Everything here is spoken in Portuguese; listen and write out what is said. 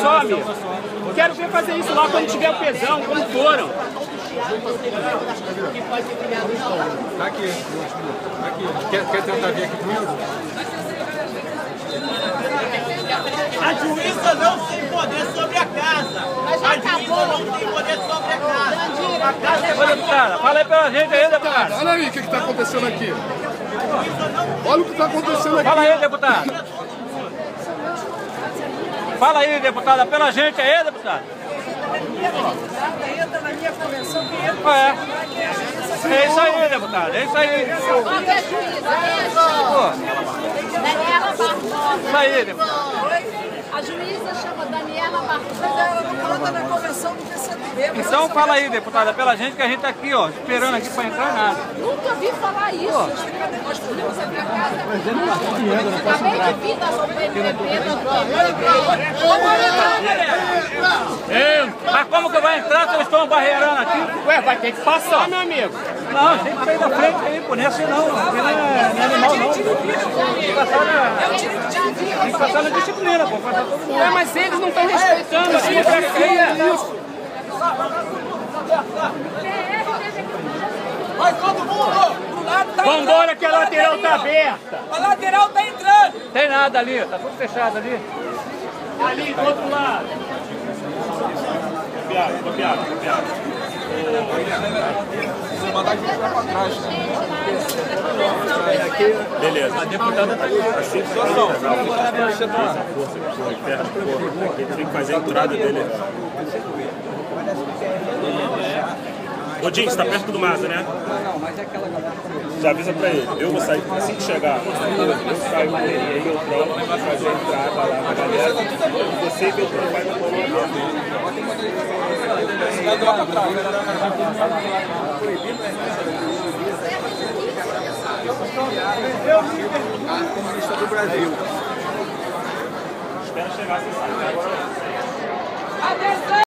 só, amigo. Quero ver fazer isso lá quando tiver o pesão, como foram. Tá aqui. Quer tentar vir aqui comigo? A juíza não tem poder sobre a casa. A juíza não tem poder sobre a casa. A casa é deputada, fala aí pra gente aí, deputada. Olha aí o que está acontecendo aqui. Olha o que está acontecendo aqui. Fala aí, deputada. Fala aí, deputada, pela gente aí, deputada. Entra na minha convenção que entra. É isso aí, deputada, é isso aí. Qual que é a juíza? Daniela Barbosa. Isso aí, deputada. A juíza chama Daniela Barbosa. Ela não coloca na convenção do PCdoB. Então fala aí, deputada, pela gente que a gente tá aqui, ó, esperando aqui pra entrar nada. Nunca vi falar isso. Nós podemos ir pra casa. Acabei de vir da PNDP, Mas como que vai entrar se eles estão barreirando aqui? Ué, vai ter que passar, meu amigo. Não, tem que sair da frente aí, pô, não é assim não. Não é animal não. Tem que passar na disciplina, pô, passar todo mundo. Ué, mas eles não estão respeitando a democracia. Vai todo mundo! Vambora que a lateral tá aberta. A lateral tá entrando. Tem nada ali, tá tudo fechado ali. Ali, do outro lado. Copiado. Você mandar a gente pra trás. Beleza. A deputada tá aqui. A situação. Tem que fazer a entrada dele. Ô, Jim, você tá perto do Maza, né? Não, mas é aquela galera. Já avisa pra ele. Eu vou sair assim que chegar. Eu saio com ele aí, eu troco, vai fazer a entrada lá pra galera. Você e Beltrão vai me pôr uma Comunista do Brasil. Espera chegar, você sabe.